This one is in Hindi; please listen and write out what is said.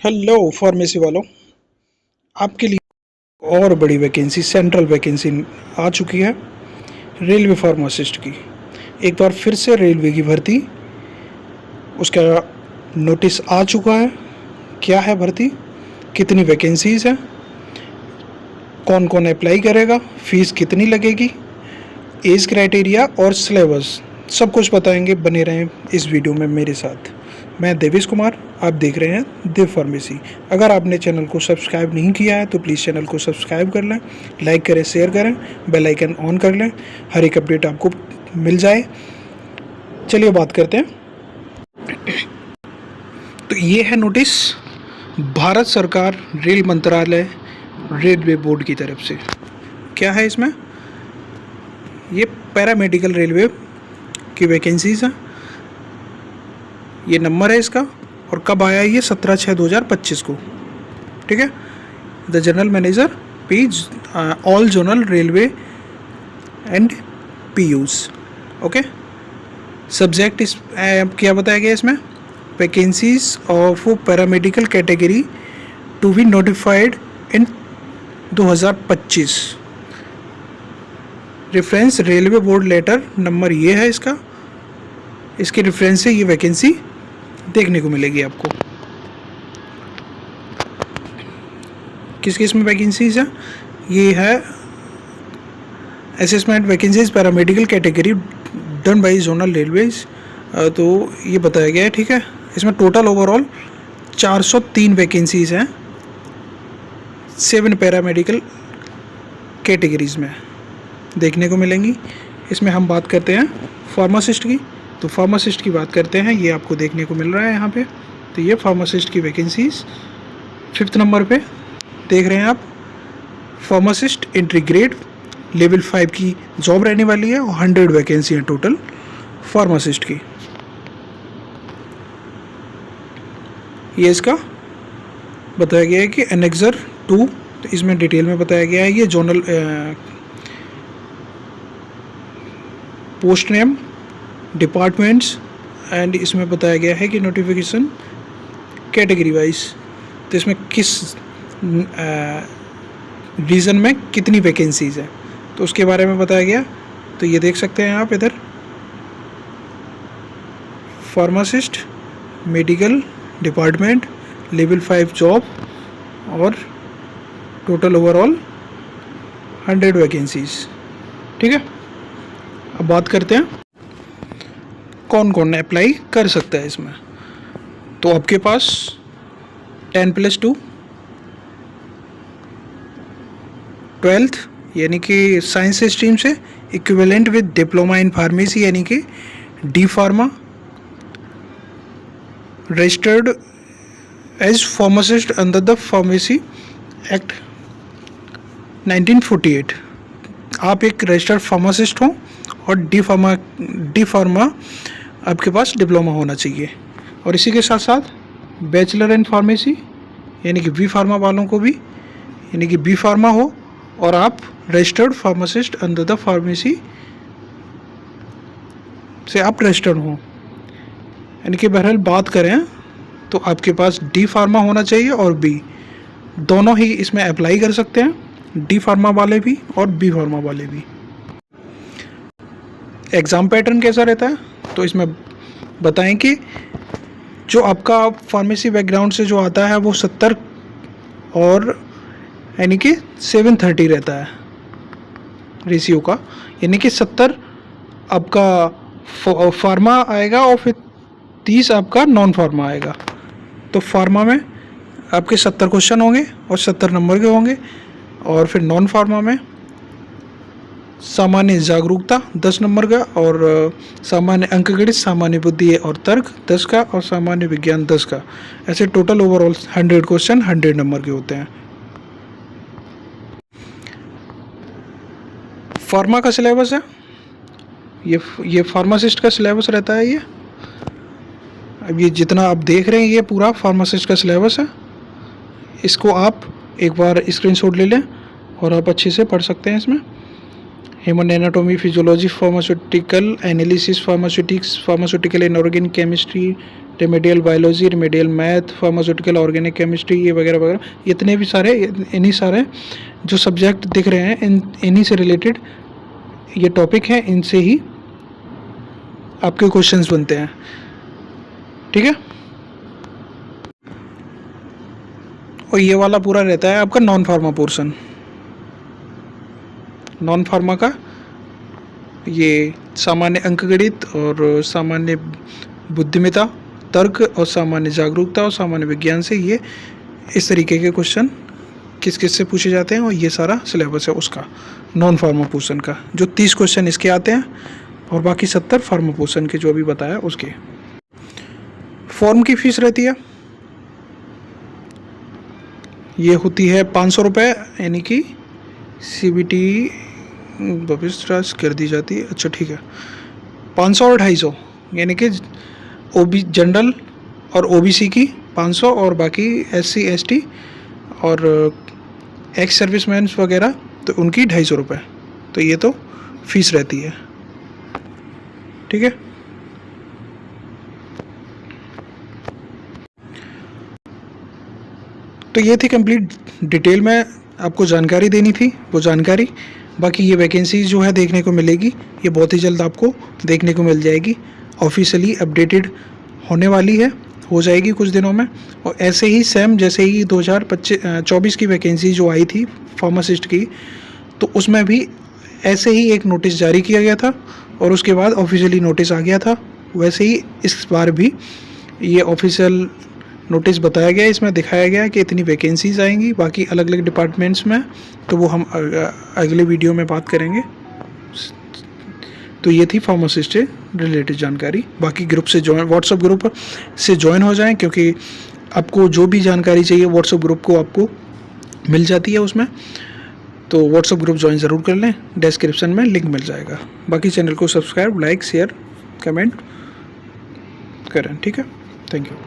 हेलो फार्मेसी वालों, आपके लिए और बड़ी वैकेंसी सेंट्रल वैकेंसी आ चुकी है रेलवे फार्मासिस्ट की। एक बार फिर से रेलवे की भर्ती, उसका नोटिस आ चुका है। क्या है भर्ती, कितनी वैकेंसीज हैं, कौन कौन अप्लाई करेगा, फीस कितनी लगेगी, एज क्राइटेरिया और सिलेबस सब कुछ बताएंगे। बने रहें इस वीडियो में मेरे साथ। मैं देवेश कुमार, आप देख रहे हैं देव फार्मेसी। अगर आपने चैनल को सब्सक्राइब नहीं किया है तो प्लीज़ चैनल को सब्सक्राइब कर लें, लाइक करें, शेयर करें, बेल आइकन ऑन कर लें, हर एक अपडेट आपको मिल जाए। चलिए बात करते हैं। तो ये है नोटिस भारत सरकार रेल मंत्रालय रेलवे बोर्ड की तरफ से। क्या है इसमें, ये पैरामेडिकल रेलवे की वैकेंसीज हैं। ये नंबर है इसका, और कब आया है ये 17/6/2025 को। ठीक है। The general manager page all zonal railway and PUs. Okay. Subject इस क्या बताया गया इसमें, vacancies of paramedical category to be notified in 2025। Reference railway board letter number ये है इसका, इसके रेफरेंस से ये वैकेंसी देखने को मिलेगी आपको। किस किस में वैकेंसीज है, ये है assessment vacancies paramedical category done by zonal railways. तो ये बताया गया है। ठीक है। इसमें टोटल ओवरऑल 403 वैकेंसीज हैं 7 पैरामेडिकल कैटेगरीज में देखने को मिलेंगी। इसमें हम बात करते हैं फार्मासिस्ट की। तो फार्मासिस्ट की बात करते हैं, ये आपको देखने को मिल रहा है यहाँ पे। तो ये फार्मासिस्ट की वैकेंसीज 5th नंबर पे देख रहे हैं आप। फार्मासिस्ट एंट्री ग्रेड लेवल 5 की जॉब रहने वाली है और 100 वैकेंसी है टोटल फार्मासिस्ट की। ये इसका बताया गया है कि एनेक्सर 2, तो इसमें डिटेल में बताया गया है। ये zonal post name, departments and इसमें बताया गया है कि नोटिफिकेशन कैटेगरी वाइज, तो इसमें किस रीजन में कितनी वैकेंसीज हैं तो उसके बारे में बताया गया। तो ये देख सकते हैं आप इधर, pharmacist medical department level 5 job और टोटल ओवरऑल 100 वैकेंसीज। ठीक है। अब बात करते हैं कौन कौन अप्लाई कर सकता है इसमें। तो आपके पास 10+2 12th यानी कि साइंस स्ट्रीम से equivalent with diploma in pharmacy यानी कि D pharma, registered as pharmacist under the pharmacy act 1948। आप एक रजिस्टर्ड फार्मासिस्ट हो और डी फार्मा आपके पास डिप्लोमा होना चाहिए। और इसी के साथ साथ बैचलर इन फार्मेसी यानी कि बी फार्मा वालों को भी, यानी कि बी फार्मा हो और आप registered pharmacist under the pharmacy से आप रजिस्टर्ड हो। यानी कि बहरहाल बात करें तो आपके पास डी फार्मा होना चाहिए और बी, दोनों ही इसमें अप्लाई कर सकते हैं, डी फार्मा वाले भी और बी फार्मा वाले भी। एग्ज़ाम पैटर्न कैसा रहता है, तो इसमें बताएं कि जो आपका फार्मेसी बैकग्राउंड से जो आता है वो 70 और यानी कि 730 रहता है रेशियो का, यानी कि 70 आपका फार्मा आएगा और फिर 30 आपका नॉन फार्मा आएगा। तो फार्मा में आपके 70 क्वेश्चन होंगे और 70 नंबर के होंगे, और फिर नॉन फार्मा में सामान्य जागरूकता 10 नंबर का, और सामान्य अंकगणित, सामान्य बुद्धि और तर्क 10 का, और सामान्य विज्ञान 10 का। ऐसे टोटल ओवरऑल 100 क्वेश्चन 100 नंबर के होते हैं। फार्मा का सिलेबस है, ये फार्मासिस्ट का सिलेबस रहता है। ये अब ये जितना आप देख रहे हैं ये पूरा फार्मासिस्ट का सिलेबस है। इसको आप एक बार स्क्रीनशॉट ले लें और आप अच्छे से पढ़ सकते हैं। इसमें human anatomy, physiology, pharmaceutical analysis, pharmaceutics, pharmaceutical inorganic chemistry, remedial biology, remedial math, pharmaceutical organic chemistry, ये वगैरह वगैरह इतने भी सारे, इन्हीं सारे जो सब्जेक्ट दिख रहे हैं इन्हीं से रिलेटेड ये टॉपिक हैं, इनसे ही आपके क्वेश्चंस बनते हैं। ठीक है, और ये वाला पूरा रहता है आपका non pharma portion. Non pharma का ये सामान्य अंकगणित और सामान्य बुद्धिमत्ता, तर्क और सामान्य जागरूकता और सामान्य विज्ञान से ये इस तरीके के क्वेश्चन किस किस से पूछे जाते हैं, और ये सारा सिलेबस है उसका नॉन फार्मा पोर्शन का। जो 30 क्वेश्चन इसके आते हैं और बाकी 70 फार्मा पोर्शन के जो अभी बताया उसके। फॉर्म की फीस रहती है, ये होती है 500 रुपये, यानी कि CBT वापस कर दी जाती है। अच्छा ठीक है, 500 और 250, यानी कि OB जनरल और OBC की 500 और बाकी SC ST और एक्स सर्विसमैन वगैरह तो उनकी 250 रुपये। तो ये तो फीस रहती है। ठीक है, तो ये थी कंप्लीट डिटेल में आपको जानकारी देनी थी वो जानकारी। बाकी ये वैकेंसी जो है देखने को मिलेगी, ये बहुत ही जल्द आपको देखने को मिल जाएगी, ऑफिशियली अपडेटेड होने वाली है, हो जाएगी कुछ दिनों में। और ऐसे ही सेम जैसे ही 2024 की वैकेंसी जो आई थी फार्मासिस्ट की, तो उसमें भी ऐसे ही एक नोटिस जारी किया गया था और उसके बाद ऑफिशियली नोटिस आ गया था। वैसे ही इस बार भी ये ऑफिशियल नोटिस बताया गया, इसमें दिखाया गया कि इतनी वैकेंसीज आएंगी बाकी अलग अलग डिपार्टमेंट्स में, तो वो हम अगले वीडियो में बात करेंगे। तो ये थी फार्मासिस्ट से रिलेटेड जानकारी। बाकी ग्रुप से ज्वाइन, व्हाट्सएप ग्रुप से ज्वाइन हो जाएं, क्योंकि आपको जो भी जानकारी चाहिए व्हाट्सएप ग्रुप को आपको मिल जाती है उसमें। तो व्हाट्सएप ग्रुप ज्वाइन ज़रूर कर लें, डिस्क्रिप्शन में लिंक मिल जाएगा। बाकी चैनल को सब्सक्राइब, लाइक, शेयर, कमेंट करें। ठीक है, थैंक यू।